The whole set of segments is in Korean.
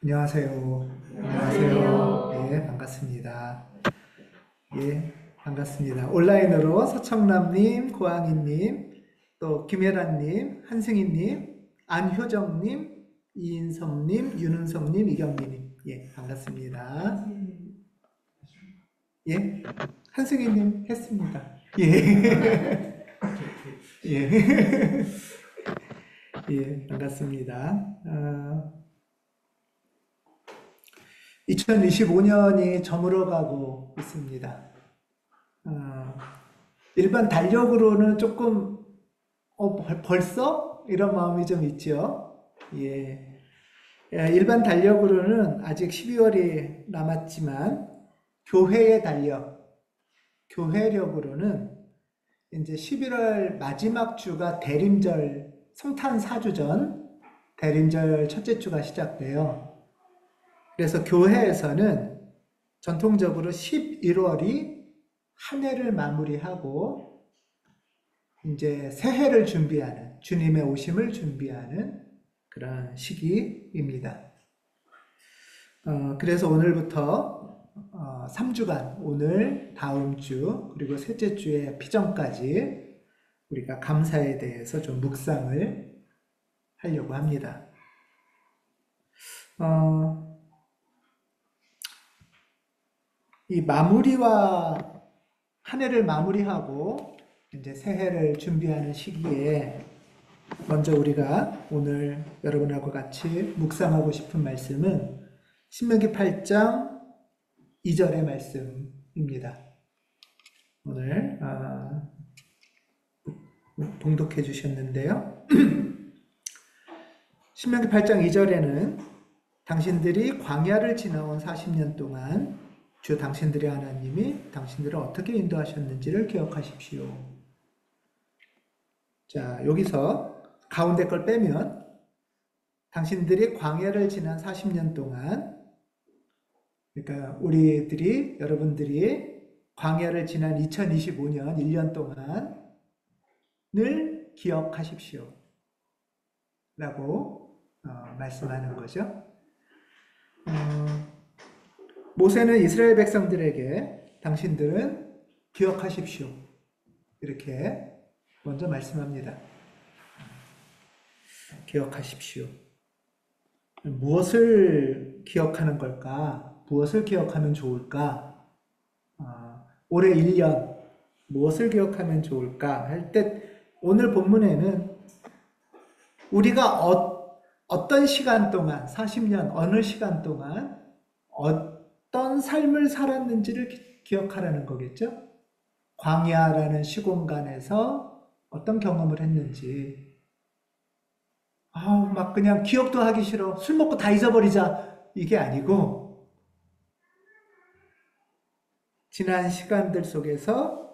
안녕하세요. 안녕하세요. 안녕하세요. 예, 반갑습니다. 예, 반갑습니다. 온라인으로 서청남님, 고항이님, 또 김혜란님, 한승희님, 안효정님, 이인성님, 윤은성님, 이경미님. 예, 반갑습니다. 예, 한승희님 했습니다. 예, 예, 예, 반갑습니다. 2025년이 저물어가고 있습니다. 어, 일반 달력으로는 조금 벌써? 이런 마음이 좀 있죠. 예. 일반 달력으로는 아직 12월이 남았지만 교회의 달력, 교회력으로는 이제 11월 마지막 주가 대림절 성탄 4주 전 대림절 첫째 주가 시작돼요. 그래서 교회에서는 전통적으로 11월이 한 해를 마무리하고 이제 새해를 준비하는, 주님의 오심을 준비하는 그런 시기입니다. 그래서 오늘부터 3주간, 오늘, 다음 주, 그리고 셋째 주의 피정까지 우리가 감사에 대해서 좀 묵상을 하려고 합니다. 이 마무리와 한 해를 마무리하고 이제 새해를 준비하는 시기에 먼저 우리가 오늘 여러분하고 같이 묵상하고 싶은 말씀은 신명기 8장 2절의 말씀입니다. 오늘 봉독해 주셨는데요. 신명기 8장 2절에는 당신들이 광야를 지나온 40년 동안 주 당신들의 하나님이 당신들을 어떻게 인도하셨는지를 기억하십시오. 자, 여기서 가운데 걸 빼면 당신들이 광야를 지난 40년 동안, 그러니까 우리들이, 여러분들이 광야를 지난 2025년 1년 동안을 기억하십시오. 라고 말씀하는 거죠. 모세는 이스라엘 백성들에게 당신들은 기억하십시오. 이렇게 먼저 말씀합니다. 기억하십시오. 무엇을 기억하는 걸까? 무엇을 기억하면 좋을까? 올해 1년 무엇을 기억하면 좋을까? 할 때 오늘 본문에는 우리가 어떤 시간 동안, 40년 어느 시간 동안 어떤 삶을 살았는지를 기억하라는 거겠죠? 광야라는 시공간에서 어떤 경험을 했는지. 막 그냥 기억도 하기 싫어. 술 먹고 다 잊어버리자. 이게 아니고, 지난 시간들 속에서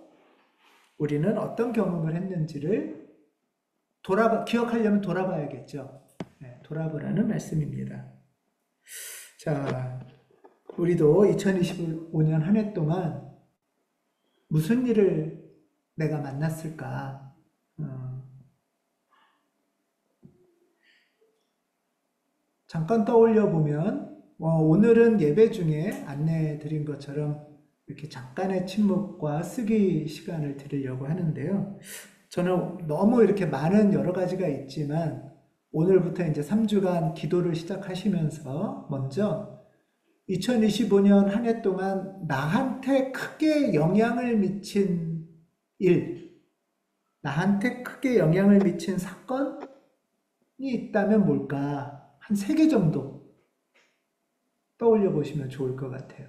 우리는 어떤 경험을 했는지를 기억하려면 돌아봐야겠죠. 네, 돌아보라는 말씀입니다. 자, 우리도 2025년 한 해 동안 무슨 일을 내가 만났을까? 잠깐 떠올려 보면, 오늘은 예배 중에 안내해 드린 것처럼 이렇게 잠깐의 침묵과 쓰기 시간을 드리려고 하는데요. 저는 너무 이렇게 많은 여러 가지가 있지만, 오늘부터 이제 3주간 기도를 시작하시면서 먼저 2025년 한 해 동안 나한테 크게 영향을 미친 일, 나한테 크게 영향을 미친 사건이 있다면 뭘까? 한 3개 정도 떠올려 보시면 좋을 것 같아요.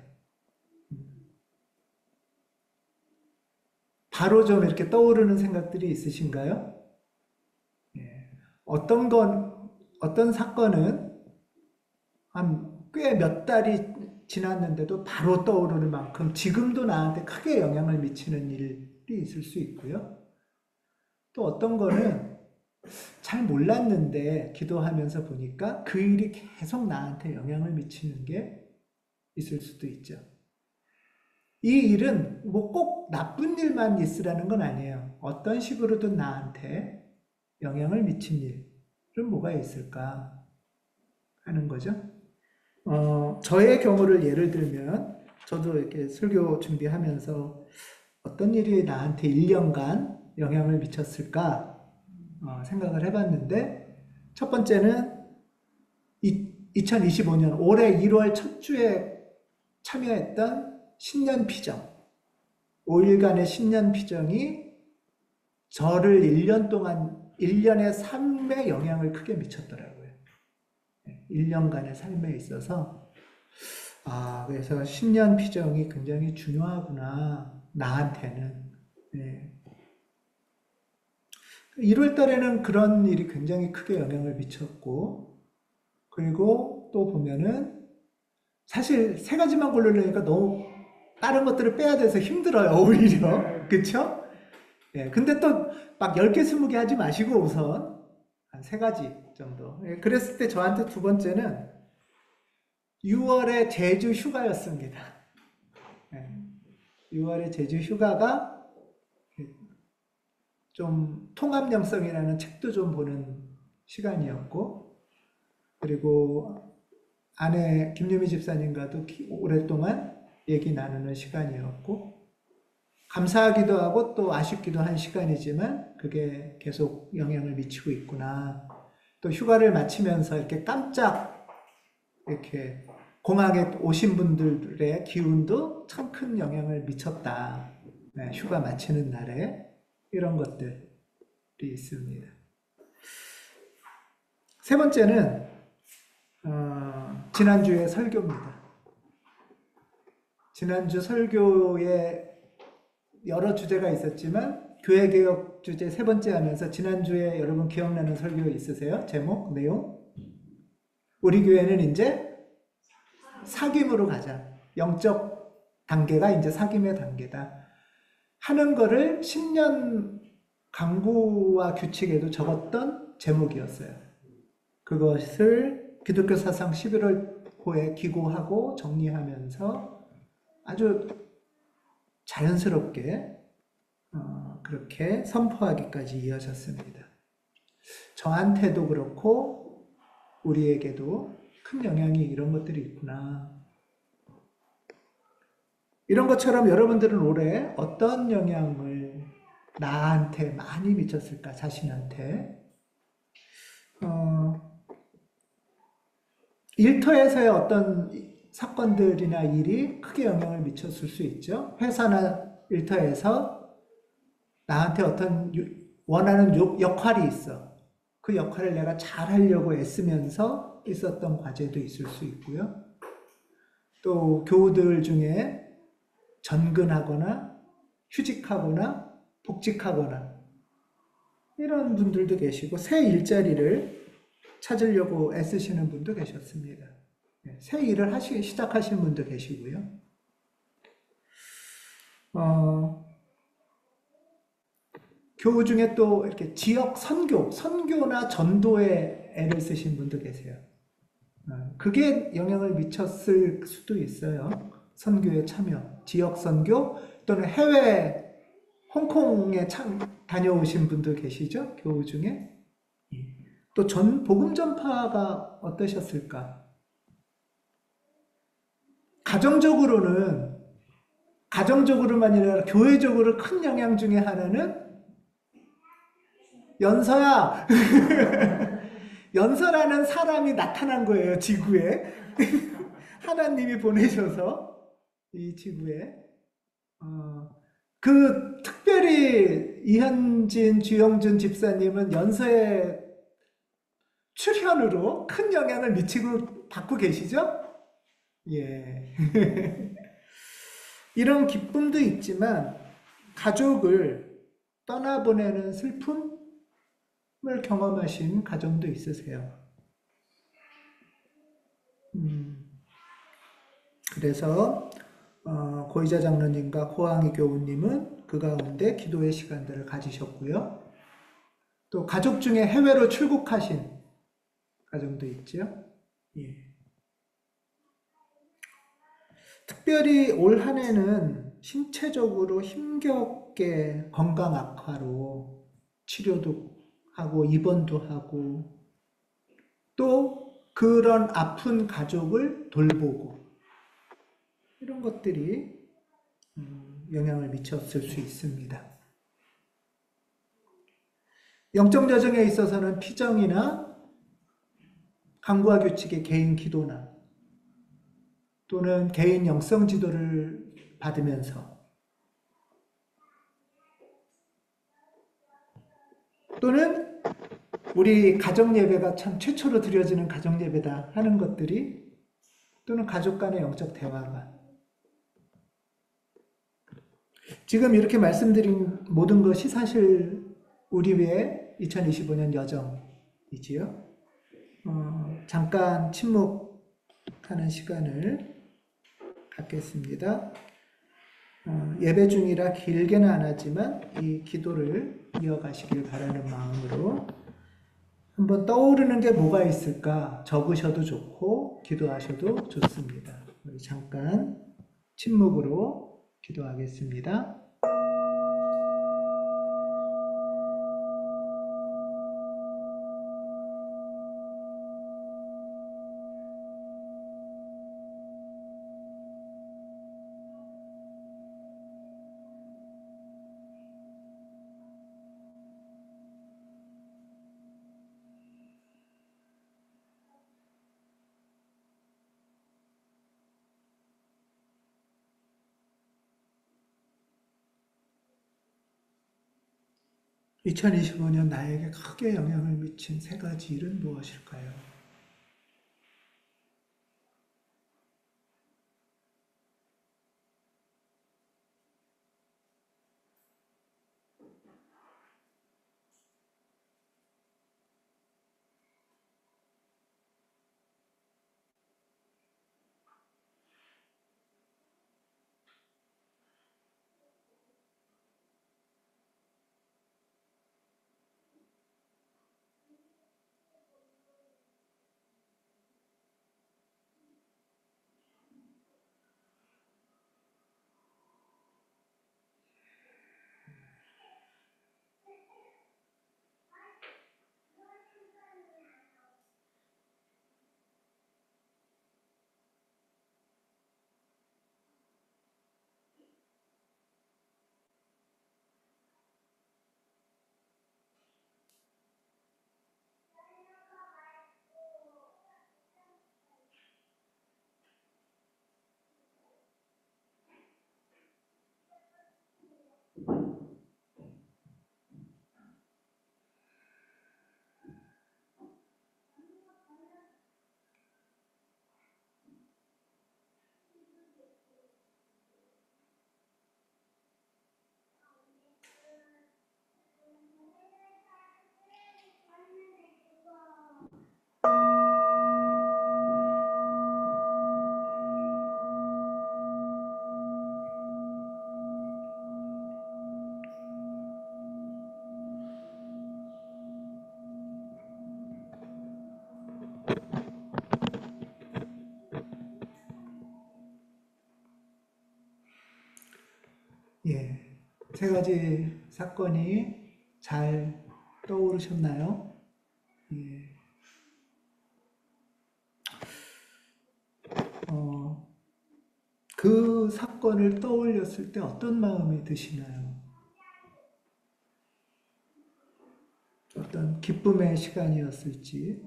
바로 좀 이렇게 떠오르는 생각들이 있으신가요? 예. 어떤 사건은 한 꽤 몇 달이 지났는데도 바로 떠오르는 만큼 지금도 나한테 크게 영향을 미치는 일이 있을 수 있고요. 또 어떤 거는 잘 몰랐는데 기도하면서 보니까 그 일이 계속 나한테 영향을 미치는 게 있을 수도 있죠. 이 일은 뭐 꼭 나쁜 일만 있으라는 건 아니에요. 어떤 식으로든 나한테 영향을 미친 일은 뭐가 있을까 하는 거죠. 저의 경우를 예를 들면, 저도 이렇게 설교 준비하면서 어떤 일이 나한테 1년간 영향을 미쳤을까 생각을 해봤는데, 첫 번째는 2025년 올해 1월 첫 주에 참여했던 신년 피정, 5일간의 신년 피정이 저를 1년 동안, 1년의 삶에 영향을 크게 미쳤더라고요. 1년간의 삶에 있어서, 그래서 신년 피정이 굉장히 중요하구나, 나한테는. 네. 1월 달에는 그런 일이 굉장히 크게 영향을 미쳤고, 그리고 또 보면은, 사실 세 가지만 고르려니까 너무 다른 것들을 빼야 돼서 힘들어요, 오히려. 그쵸? 예, 근데 또 막 10개, 20개 하지 마시고 우선 한 세 가지 정도. 예, 그랬을 때 저한테 두 번째는 6월에 제주 휴가였습니다. 예, 6월에 제주 휴가가 좀 통합영성이라는 책도 좀 보는 시간이었고, 그리고 아내 김유미 집사님과도 오랫동안 얘기 나누는 시간이었고, 감사하기도 하고 또 아쉽기도 한 시간이지만 그게 계속 영향을 미치고 있구나. 또 휴가를 마치면서 이렇게 깜짝 이렇게 공항에 오신 분들의 기운도 참 큰 영향을 미쳤다. 네, 휴가 마치는 날에 이런 것들이 있습니다. 세 번째는 지난주의 설교입니다. 지난주 설교에 여러 주제가 있었지만 교회개혁 주제 세 번째 하면서 지난주에 여러분 기억나는 설교 있으세요? 제목, 내용? 우리 교회는 이제 사귐으로 가자. 영적 단계가 이제 사귐의 단계다. 하는 거를 10년 강구와 규칙에도 적었던 제목이었어요. 그것을 기독교 사상 11월호에 기고하고 정리하면서 아주 자연스럽게 그렇게 선포하기까지 이어졌습니다. 저한테도 그렇고 우리에게도 큰 영향이 이런 것들이 있구나. 이런 것처럼 여러분들은 올해 어떤 영향을 나한테 많이 미쳤을까? 자신한테. 일터에서의 어떤 사건들이나 일이 크게 영향을 미쳤을 수 있죠. 회사나 일터에서 나한테 어떤 원하는 역할이 있어. 그 역할을 내가 잘 하려고 애쓰면서 있었던 과제도 있을 수 있고요. 또 교우들 중에 전근하거나 휴직하거나 복직하거나 이런 분들도 계시고 새 일자리를 찾으려고 애쓰시는 분도 계셨습니다. 새 일을 시작하신 분도 계시고요. 교우 중에 또 이렇게 지역 선교나 전도에 애를 쓰신 분도 계세요. 그게 영향을 미쳤을 수도 있어요. 선교에 참여, 지역 선교 또는 해외 홍콩에 다녀오신 분도 계시죠? 교우 중에. 또 복음 전파가 어떠셨을까? 가정적으로만 아니라 교회적으로 큰 영향 중에 하나는 연서야. 연서라는 사람이 나타난 거예요, 지구에. 하나님이 보내셔서 이 지구에. 특별히 이현진, 주영준 집사님은 연서의 출현으로 큰 영향을 받고 계시죠? 예. 이런 기쁨도 있지만 가족을 떠나보내는 슬픔을 경험하신 가정도 있으세요. 그래서 고이자 장로님과 호황이 교우님은 그 가운데 기도의 시간들을 가지셨고요. 또 가족 중에 해외로 출국하신 가정도 있죠. 예. 특별히 올 한 해는 신체적으로 힘겹게 건강 악화로 치료도 하고 입원도 하고 또 그런 아픈 가족을 돌보고 이런 것들이 영향을 미쳤을 수 있습니다. 영적 여정에 있어서는 피정이나 강구와 규칙의 개인 기도나 또는 개인 영성 지도를 받으면서 또는 우리 가정 예배가 참 최초로 드려지는 가정 예배다 하는 것들이 또는 가족 간의 영적 대화가 지금 이렇게 말씀드린 모든 것이 사실 우리의 2025년 여정이지요. 잠깐 침묵하는 시간을 갖겠습니다. 예배 중이라 길게는 안 하지만 이 기도를 이어가시길 바라는 마음으로 한번 떠오르는 게 뭐가 있을까 적으셔도 좋고 기도하셔도 좋습니다. 우리 잠깐 침묵으로 기도하겠습니다. 2025년 나에게 크게 영향을 미친 세 가지 일은 무엇일까요? 예, 세 가지 사건이 잘 떠오르셨나요? 예, 어, 그 사건을 떠올렸을 때 어떤 마음이 드시나요? 어떤 기쁨의 시간이었을지,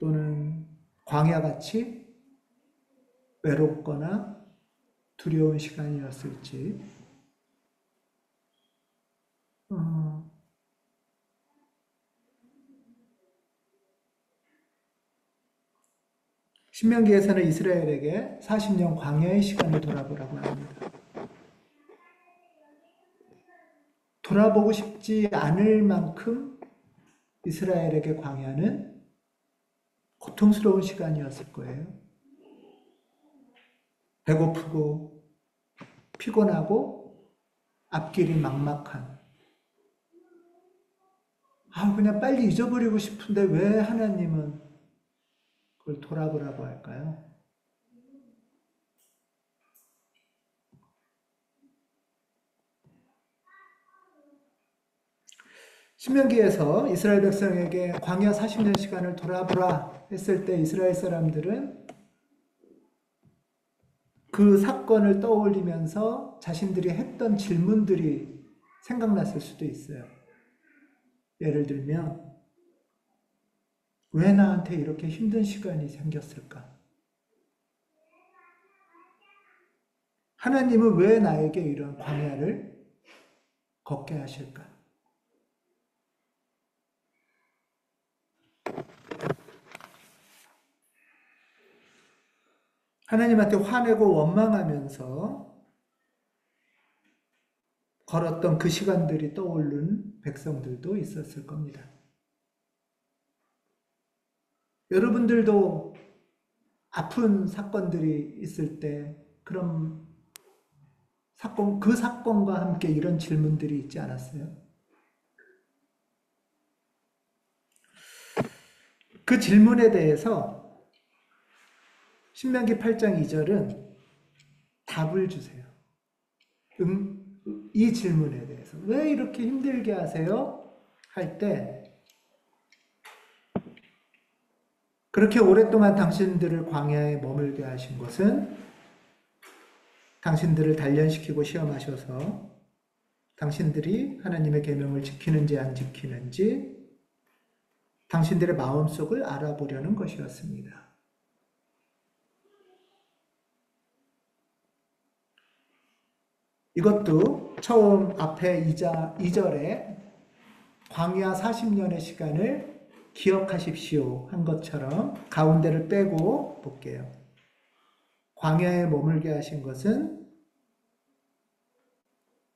또는 광야같이 외롭거나 두려운 시간이었을지, 어, 신명기에서는 이스라엘에게 40년 광야의 시간을 돌아보라고 합니다. 돌아보고 싶지 않을 만큼 이스라엘에게 광야는 고통스러운 시간이었을 거예요. 배고프고 피곤하고 앞길이 막막한 그냥 빨리 잊어버리고 싶은데 왜 하나님은 그걸 돌아보라고 할까요? 신명기에서 이스라엘 백성에게 광야 40년 시간을 돌아보라 했을 때 이스라엘 사람들은 그 사건을 떠올리면서 자신들이 했던 질문들이 생각났을 수도 있어요. 예를 들면, 왜 나한테 이렇게 힘든 시간이 생겼을까? 하나님은 왜 나에게 이런 광야를 걷게 하실까? 하나님한테 화내고 원망하면서 걸었던 그 시간들이 떠오른 백성들도 있었을 겁니다. 여러분들도 아픈 사건들이 있을 때 그런 그 사건과 함께 이런 질문들이 있지 않았어요? 그 질문에 대해서 신명기 8장 2절은 답을 주세요. 이 질문에 대해서. 왜 이렇게 힘들게 하세요? 할 때, 그렇게 오랫동안 당신들을 광야에 머물게 하신 것은 당신들을 단련시키고 시험하셔서 당신들이 하나님의 계명을 지키는지 안 지키는지 당신들의 마음속을 알아보려는 것이었습니다. 이것도 처음 앞에 2절에 광야 40년의 시간을 기억하십시오 한 것처럼 가운데를 빼고 볼게요. 광야에 머물게 하신 것은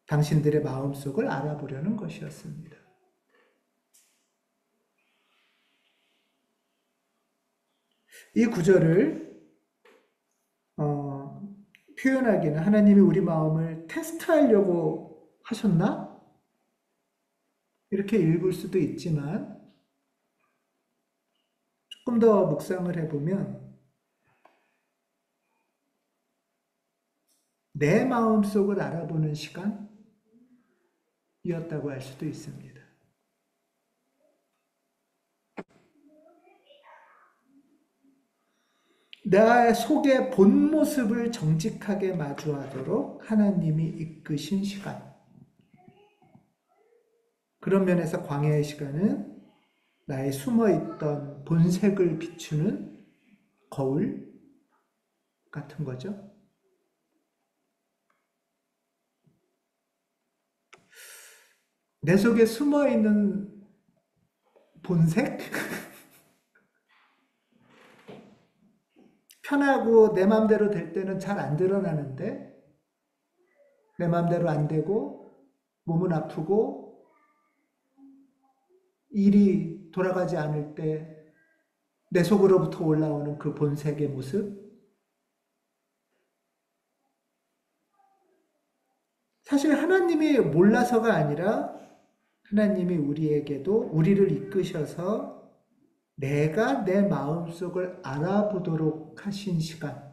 당신들의 마음속을 알아보려는 것이었습니다. 이 구절을 표현하기는 하나님이 우리 마음을 테스트하려고 하셨나? 이렇게 읽을 수도 있지만 조금 더 묵상을 해보면 내 마음속을 알아보는 시간이었다고 할 수도 있습니다. 내 속의 본 모습을 정직하게 마주하도록 하나님이 이끄신 시간. 그런 면에서 광야의 시간은 나의 숨어있던 본색을 비추는 거울 같은 거죠. 내 속에 숨어있는 본색? 편하고 내 맘대로 될 때는 잘 안 드러나는데 내 맘대로 안 되고 몸은 아프고 일이 돌아가지 않을 때 내 속으로부터 올라오는 그 본색의 모습. 사실 하나님이 몰라서가 아니라 하나님이 우리를 이끄셔서 내가 내 마음속을 알아보도록 하신 시간일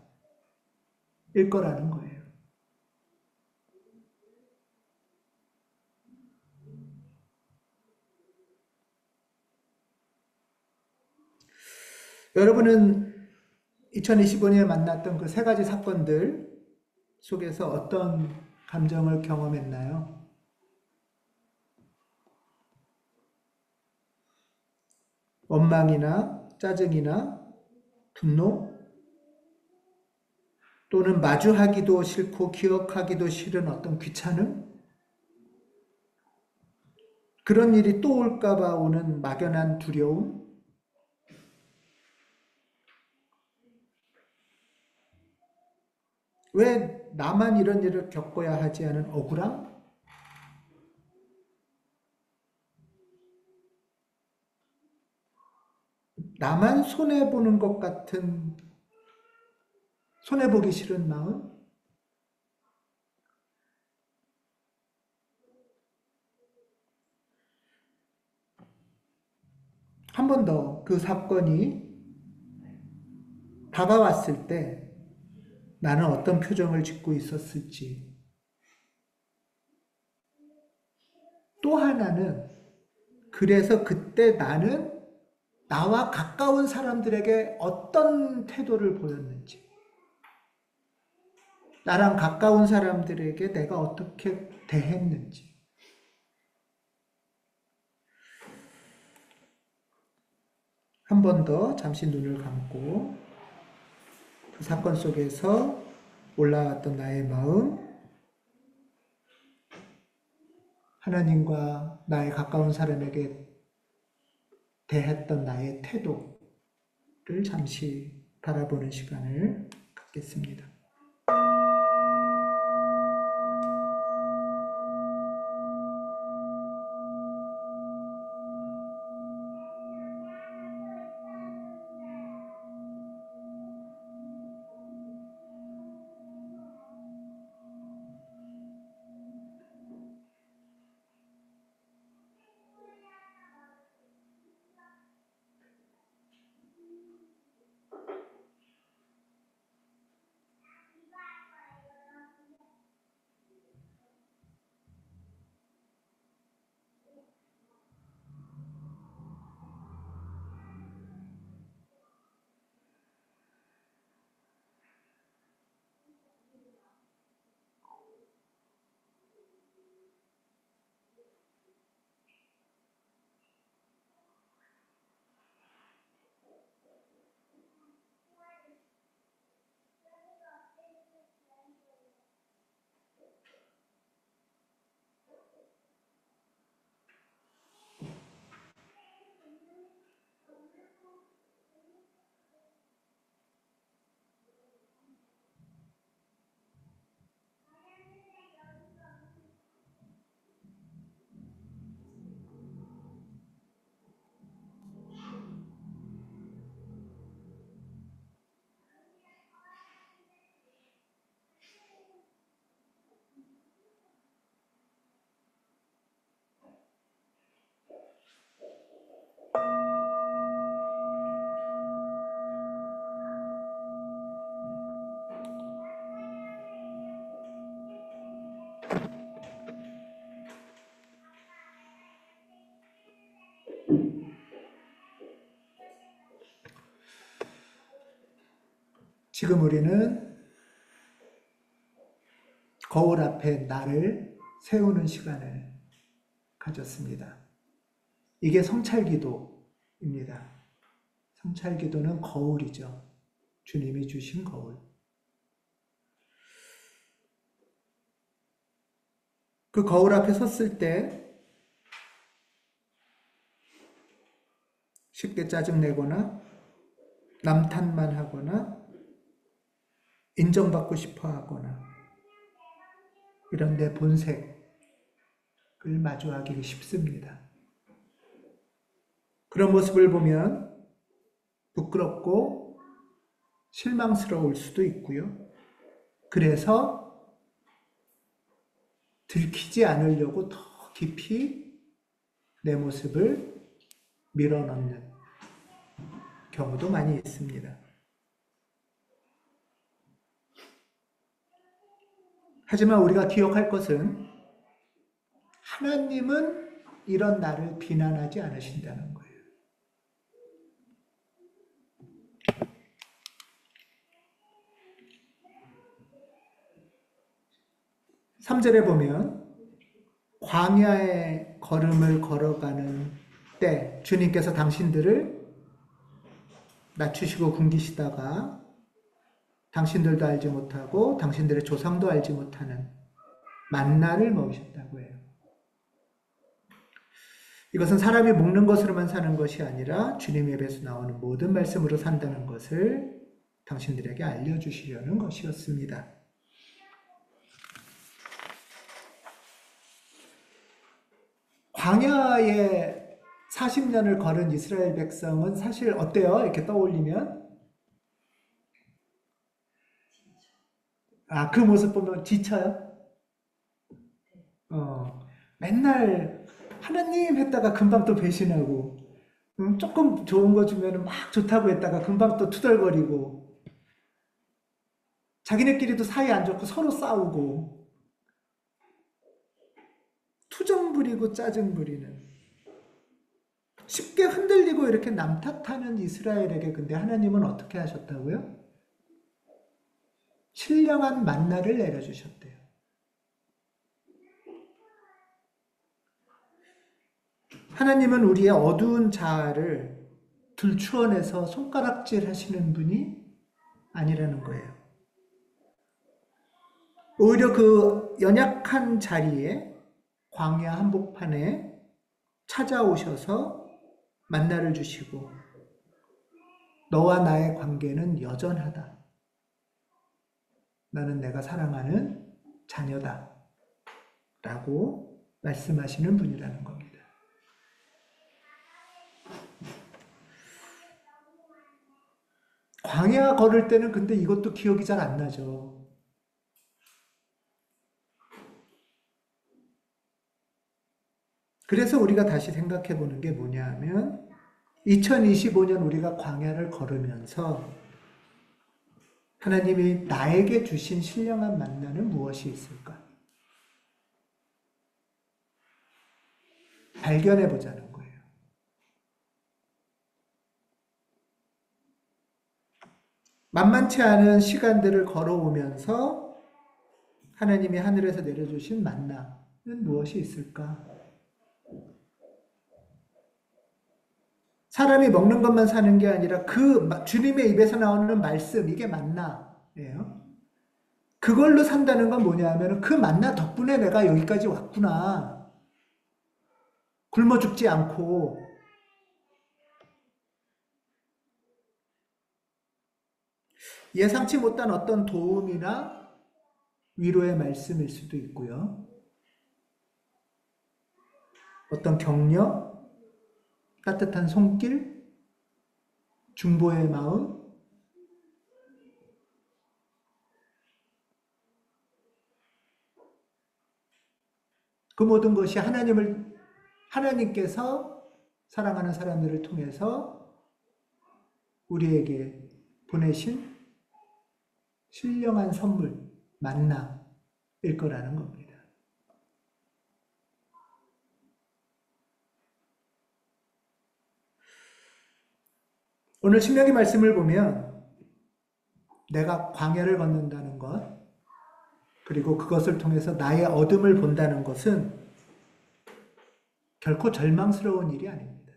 거라는 거예요. 여러분은 2025년에 만났던 그 세 가지 사건들 속에서 어떤 감정을 경험했나요? 원망이나 짜증이나 분노? 또는 마주하기도 싫고 기억하기도 싫은 어떤 귀찮음? 그런 일이 또 올까봐 오는 막연한 두려움? 왜 나만 이런 일을 겪어야 하지 않은 억울함? 나만 손해보는 것 같은 손해보기 싫은 마음? 한 번 더 그 사건이 다가왔을 때 나는 어떤 표정을 짓고 있었을지. 또 하나는 그래서 그때 나는 나와 가까운 사람들에게 어떤 태도를 보였는지, 나랑 가까운 사람들에게 내가 어떻게 대했는지, 한 번 더 잠시 눈을 감고 그 사건 속에서 올라왔던 나의 마음, 하나님과 나의 가까운 사람에게 대했던 나의 태도를 잠시 바라보는 시간을 갖겠습니다. 지금 우리는 거울 앞에 나를 세우는 시간을 가졌습니다. 이게 성찰기도입니다. 성찰기도는 거울이죠. 주님이 주신 거울. 그 거울 앞에 섰을 때 쉽게 짜증내거나 남탓만 하거나 인정받고 싶어 하거나 이런 내 본색을 마주하기 쉽습니다. 그런 모습을 보면 부끄럽고 실망스러울 수도 있고요. 그래서 들키지 않으려고 더 깊이 내 모습을 밀어넣는 경우도 많이 있습니다. 하지만 우리가 기억할 것은 하나님은 이런 나를 비난하지 않으신다는 거예요. 3절에 보면 광야의 걸음을 걸어가는 때 주님께서 당신들을 낮추시고 굶기시다가 당신들도 알지 못하고 당신들의 조상도 알지 못하는 만나를 먹이셨다고 해요. 이것은 사람이 먹는 것으로만 사는 것이 아니라 주님의 입에서 나오는 모든 말씀으로 산다는 것을 당신들에게 알려주시려는 것이었습니다. 광야에 40년을 걸은 이스라엘 백성은 사실 어때요? 이렇게 떠올리면 그 모습 보면 지쳐요? 맨날 하나님 했다가 금방 또 배신하고 조금 좋은 거 주면 막 좋다고 했다가 금방 또 투덜거리고 자기네끼리도 사이 안 좋고 서로 싸우고 투정 부리고 짜증 부리는 쉽게 흔들리고 이렇게 남탓하는 이스라엘에게 근데 하나님은 어떻게 하셨다고요? 신령한 만나를 내려주셨대요. 하나님은 우리의 어두운 자아를 들추어내서 손가락질 하시는 분이 아니라는 거예요. 오히려 그 연약한 자리에 광야 한복판에 찾아오셔서 만나를 주시고 너와 나의 관계는 여전하다. 너는 내가 사랑하는 자녀다. 라고 말씀하시는 분이라는 겁니다. 광야 걸을 때는 근데 이것도 기억이 잘 안 나죠. 그래서 우리가 다시 생각해 보는 게 뭐냐 하면 2025년 우리가 광야를 걸으면서 하나님이 나에게 주신 신령한 만나는 무엇이 있을까? 발견해 보자는 거예요. 만만치 않은 시간들을 걸어오면서 하나님이 하늘에서 내려주신 만나는 무엇이 있을까? 사람이 먹는 것만 사는 게 아니라 그 주님의 입에서 나오는 말씀, 이게 만나예요. 그걸로 산다는 건 뭐냐 하면 그 만나 덕분에 내가 여기까지 왔구나. 굶어 죽지 않고. 예상치 못한 어떤 도움이나 위로의 말씀일 수도 있고요. 어떤 격려, 따뜻한 손길, 중보의 마음, 그 모든 것이 하나님께서 사랑하는 사람들을 통해서 우리에게 보내신 신령한 선물, 만나일 거라는 겁니다. 오늘 신명기 말씀을 보면 내가 광야를 걷는다는 것, 그리고 그것을 통해서 나의 어둠을 본다는 것은 결코 절망스러운 일이 아닙니다.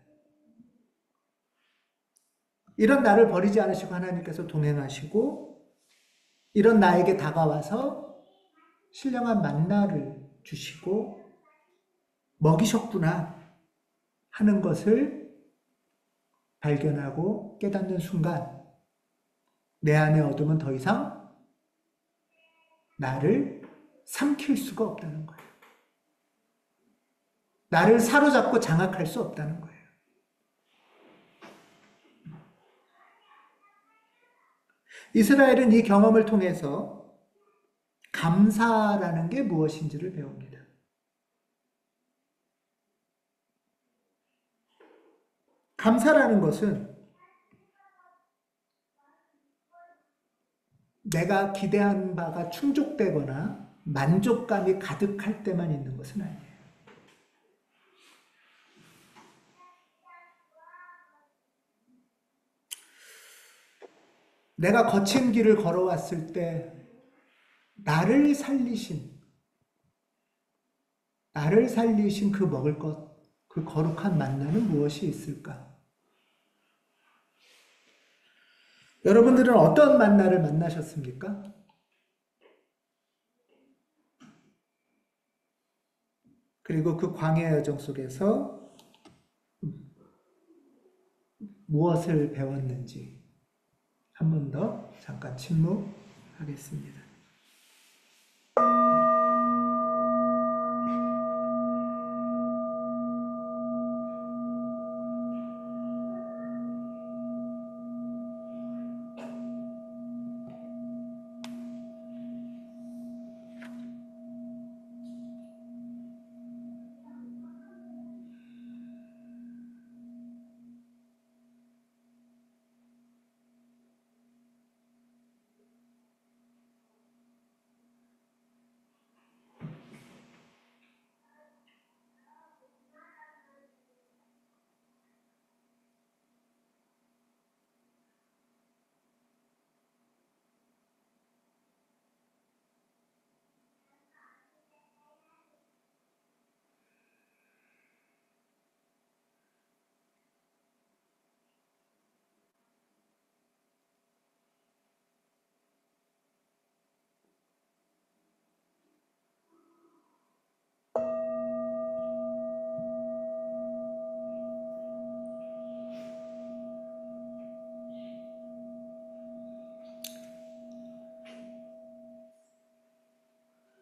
이런 나를 버리지 않으시고 하나님께서 동행하시고 이런 나에게 다가와서 신령한 만나를 주시고 먹이셨구나 하는 것을 발견하고 깨닫는 순간 내 안의 어둠은 더 이상 나를 삼킬 수가 없다는 거예요. 나를 사로잡고 장악할 수 없다는 거예요. 이스라엘은 이 경험을 통해서 감사라는 게 무엇인지를 배웁니다. 감사라는 것은 내가 기대한 바가 충족되거나 만족감이 가득할 때만 있는 것은 아니에요. 내가 거친 길을 걸어왔을 때 나를 살리신 그 먹을 것, 그 거룩한 만나는 무엇이 있을까? 여러분들은 어떤 만나를 만나셨습니까? 그리고 그 광야 여정 속에서 무엇을 배웠는지 한 번 더 잠깐 침묵하겠습니다.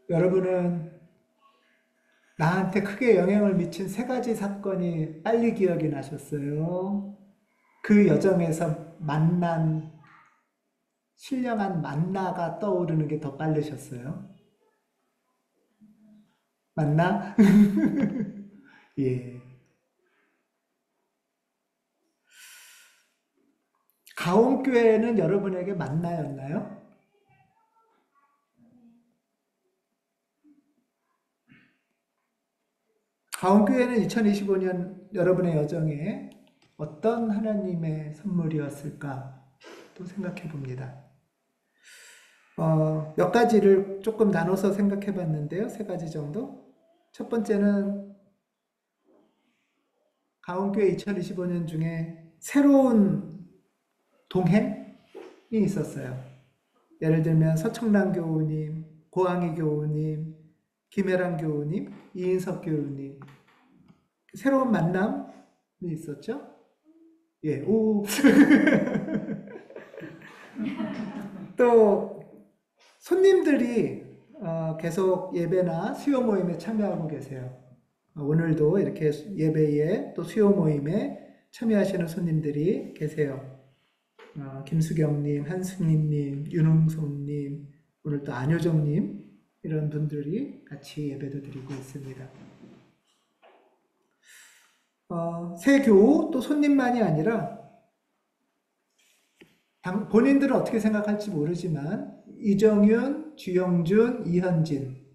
여러분은 나한테 크게 영향을 미친 세 가지 사건이 빨리 기억이 나셨어요. 그 여정에서 만난 신령한 만나가 떠오르는 게 더 빠르셨어요. 만나? 예. 가온교회는 여러분에게 만나였나요? 가온교회는 2025년 여러분의 여정에 어떤 하나님의 선물이었을까 또 생각해 봅니다. 몇 가지를 조금 나눠서 생각해 봤는데요. 세 가지 정도. 첫 번째는 가온교회 2025년 중에 새로운 동행이 있었어요. 예를 들면 서청란 교우님, 고항희 교우님, 김혜란 교우님, 이인석 교우님 새로운 만남이 있었죠? 예, 오. 또 손님들이 계속 예배나 수요 모임에 참여하고 계세요. 오늘도 이렇게 예배에 또 수요 모임에 참여하시는 손님들이 계세요. 김수경님, 한승희님, 윤흥송님, 오늘 또 안효정님 이런 분들이 같이 예배도 드리고 있습니다. 새 교우 또 손님만이 아니라 본인들은 어떻게 생각할지 모르지만 이정윤, 주영준, 이현진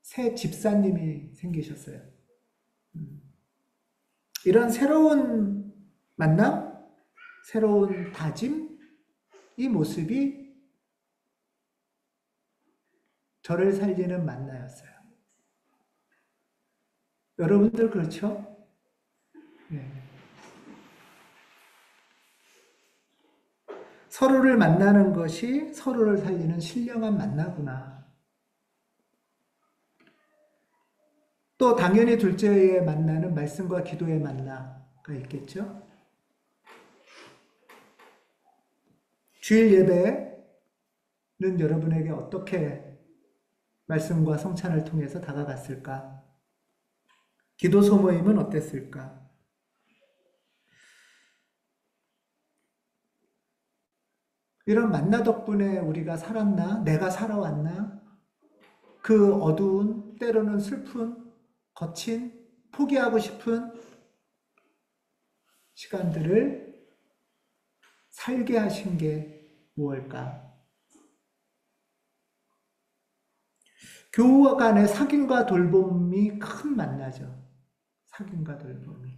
새 집사님이 생기셨어요. 이런 새로운 만남, 새로운 다짐, 이 모습이 저를 살리는 만나였어요. 여러분들 그렇죠? 네. 서로를 만나는 것이 서로를 살리는 신령한 만나구나. 또 당연히 둘째에 만나는 말씀과 기도의 만나가 있겠죠. 주일 예배는 여러분에게 어떻게 말씀과 성찬을 통해서 다가갔을까? 기도 소모임은 어땠을까? 이런 만나 덕분에 우리가 살았나? 내가 살아왔나? 그 어두운, 때로는 슬픈, 거친, 포기하고 싶은 시간들을 살게 하신 게 무엇일까? 교우 간의 사귐과 돌봄이 큰 만나죠. 사귐과 돌봄이.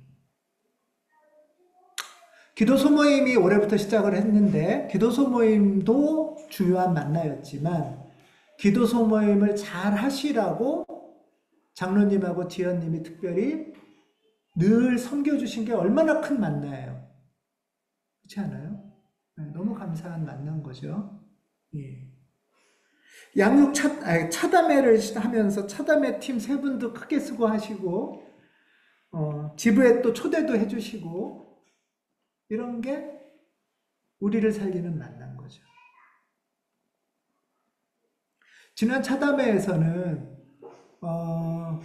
기도 소모임이 올해부터 시작을 했는데 기도 소모임도 중요한 만나였지만 기도 소모임을 잘 하시라고 장로님하고 지연님이 특별히 늘 섬겨주신 게 얼마나 큰 만나예요. 그렇지 않아요? 네, 너무 감사한 만난 거죠. 예. 양육 차담회를 하면서 차담회 팀 세 분도 크게 수고하시고 지부에 또 초대도 해주시고 이런 게 우리를 살리는 만난 거죠. 지난 차담회에서는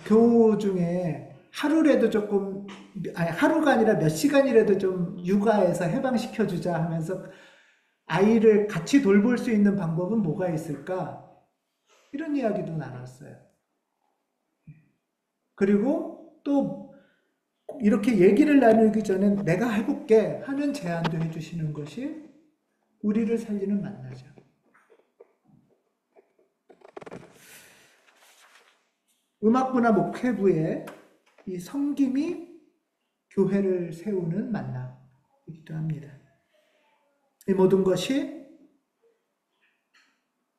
교우 중에 하루라도 조금 하루가 아니라 몇 시간이라도 좀 육아에서 해방시켜주자 하면서 아이를 같이 돌볼 수 있는 방법은 뭐가 있을까? 이런 이야기도 나눴어요. 그리고 또 이렇게 얘기를 나누기 전에 내가 해볼게 하는 제안도 해주시는 것이 우리를 살리는 만나죠. 음악부나 목회부의 이 섬김이 교회를 세우는 만남이기도 합니다. 이 모든 것이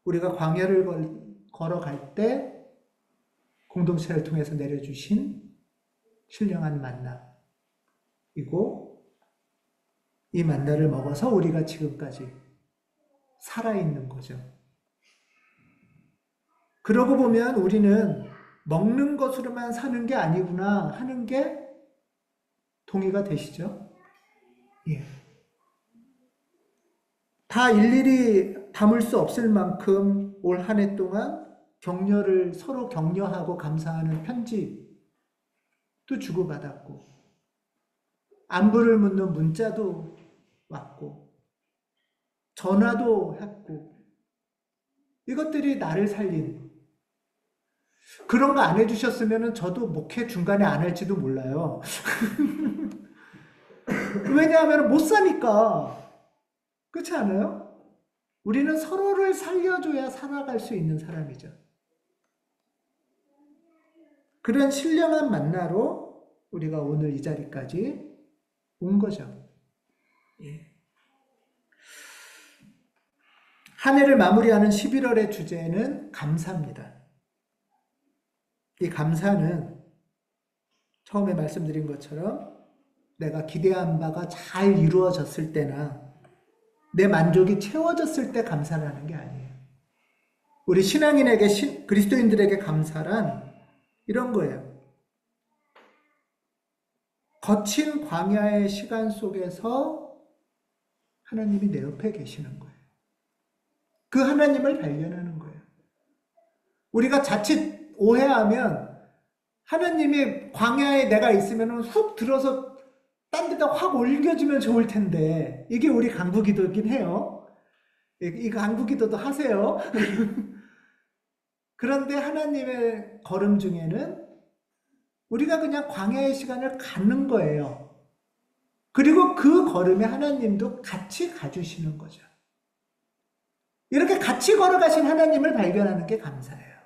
우리가 광야를 걸어갈 때 공동체를 통해서 내려주신 신령한 만남이고 이 만나를 먹어서 우리가 지금까지 살아있는 거죠. 그러고 보면 우리는 먹는 것으로만 사는 게 아니구나 하는 게 동의가 되시죠? 예. 다 일일이 담을 수 없을 만큼 올 한 해 동안 격려를 서로 격려하고 감사하는 편지도 주고받았고, 안부를 묻는 문자도 왔고, 전화도 했고, 이것들이 나를 살린, 그런 거 안 해주셨으면 저도 목회 중간에 안 할지도 몰라요. 왜냐하면 못 사니까. 그렇지 않아요? 우리는 서로를 살려줘야 살아갈 수 있는 사람이죠. 그런 신령한 만나로 우리가 오늘 이 자리까지 온 거죠. 예. 한 해를 마무리하는 11월의 주제는 감사입니다. 이 감사는 처음에 말씀드린 것처럼 내가 기대한 바가 잘 이루어졌을 때나 내 만족이 채워졌을 때 감사를 하는 게 아니에요. 우리 신앙인에게, 그리스도인들에게 감사란 이런 거예요. 거친 광야의 시간 속에서 하나님이 내 옆에 계시는 거예요. 그 하나님을 발견하는 거예요. 우리가 자칫 오해하면 하나님이 광야에 내가 있으면 훅 들어서 딴 데다 확 옮겨주면 좋을 텐데, 이게 우리 간구기도이긴 해요. 이 간구기도도 하세요. 그런데 하나님의 걸음 중에는 우리가 그냥 광야의 시간을 갖는 거예요. 그리고 그 걸음에 하나님도 같이 가주시는 거죠. 이렇게 같이 걸어가신 하나님을 발견하는 게 감사해요.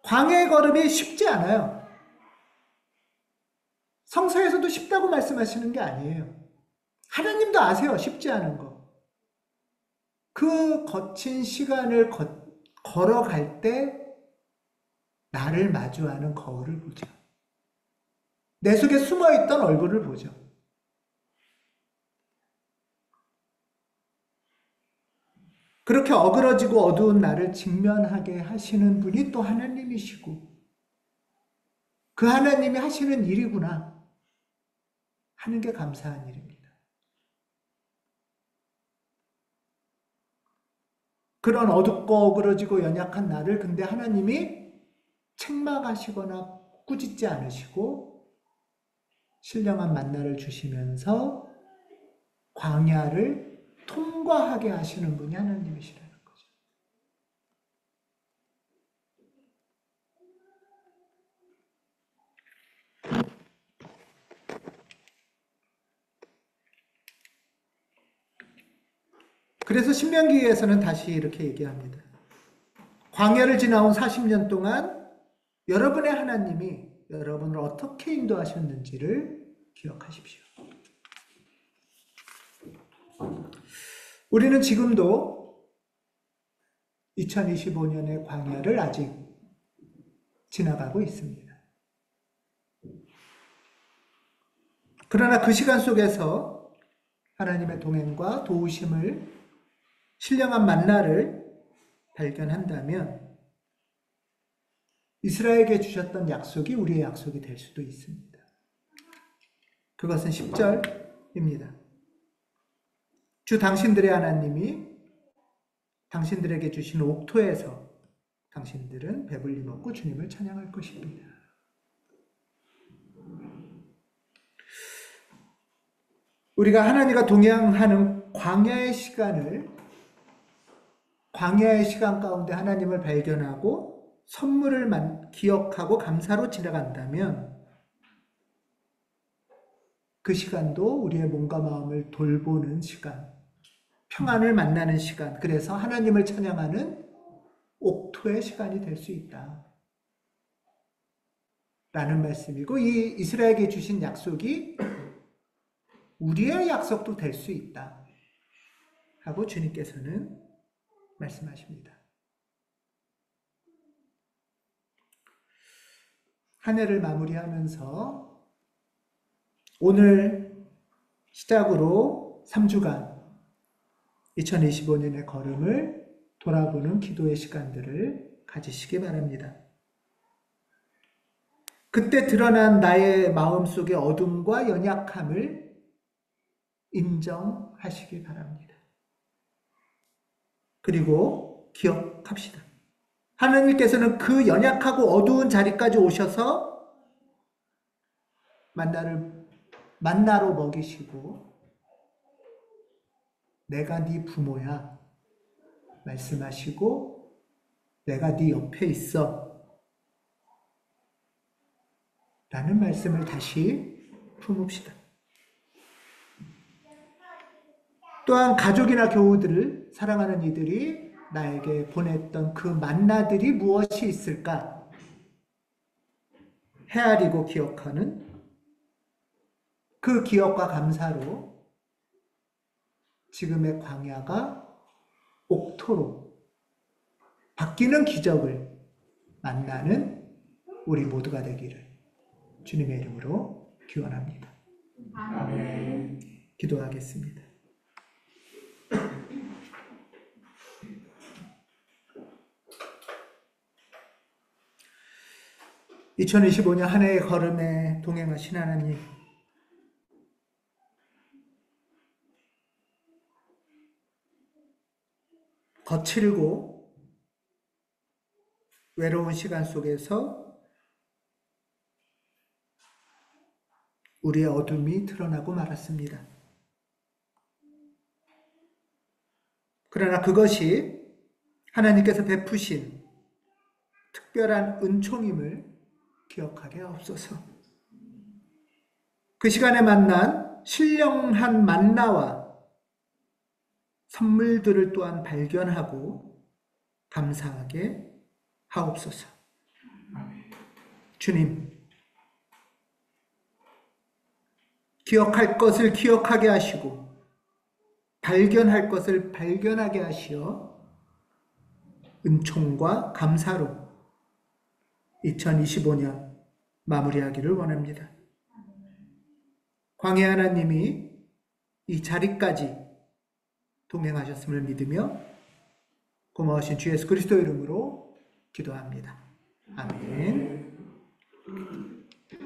광야의 걸음이 쉽지 않아요. 성서에서도 쉽다고 말씀하시는 게 아니에요. 하나님도 아세요. 쉽지 않은 거. 그 거친 시간을 걸어갈 때 나를 마주하는 거울을 보죠. 내 속에 숨어있던 얼굴을 보죠. 그렇게 어그러지고 어두운 나를 직면하게 하시는 분이 또 하나님이시고, 그 하나님이 하시는 일이구나 하는 게 감사한 일입니다. 그런 어둡고 어그러지고 연약한 나를 근데 하나님이 책망하시거나 꾸짖지 않으시고 신령한 만나를 주시면서 광야를 통과하게 하시는 분이 하나님이시라는 거죠. 그래서 신명기에서는 다시 이렇게 얘기합니다. 광야를 지나온 40년 동안 여러분의 하나님이 여러분을 어떻게 인도하셨는지를 기억하십시오. 우리는 지금도 2025년의 광야를 아직 지나가고 있습니다. 그러나 그 시간 속에서 하나님의 동행과 도우심을, 신령한 만나를 발견한다면 이스라엘에게 주셨던 약속이 우리의 약속이 될 수도 있습니다. 그것은 10절입니다. 주 당신들의 하나님이 당신들에게 주신 옥토에서 당신들은 배불리 먹고 주님을 찬양할 것입니다. 우리가 하나님과 동행하는 광야의 시간 가운데 하나님을 발견하고 선물을 기억하고 감사로 지나간다면 그 시간도 우리의 몸과 마음을 돌보는 시간, 평안을 만나는 시간, 그래서 하나님을 찬양하는 옥토의 시간이 될 수 있다 라는 말씀이고, 이 이스라엘에게 주신 약속이 우리의 약속도 될 수 있다 하고 주님께서는 말씀하십니다. 한 해를 마무리하면서 오늘 시작으로 3주간 2025년의 걸음을 돌아보는 기도의 시간들을 가지시기 바랍니다. 그때 드러난 나의 마음속의 어둠과 연약함을 인정하시기 바랍니다. 그리고 기억합시다. 하나님께서는 그 연약하고 어두운 자리까지 오셔서 만나로 먹이시고 내가 네 부모야 말씀하시고 내가 네 옆에 있어 라는 말씀을 다시 품읍시다. 또한 가족이나 교우들을 사랑하는 이들이 나에게 보냈던 그 만나들이 무엇이 있을까? 헤아리고 기억하는 그 기억과 감사로 지금의 광야가 옥토로 바뀌는 기적을 만나는 우리 모두가 되기를 주님의 이름으로 기원합니다. 아멘. 기도하겠습니다. 2025년 한 해의 걸음에 동행하신 하나님, 거칠고 외로운 시간 속에서 우리의 어둠이 드러나고 말았습니다. 그러나 그것이 하나님께서 베푸신 특별한 은총임을 기억하게 하옵소서. 그 시간에 만난 신령한 만나와 선물들을 또한 발견하고 감사하게 하옵소서. 주님, 기억할 것을 기억하게 하시고 발견할 것을 발견하게 하시어 은총과 감사로 2025년 마무리하기를 원합니다. 광야 하나님이 이 자리까지 동행하셨음을 믿으며 고마우신 주 예수 그리스도 이름으로 기도합니다. 아멘.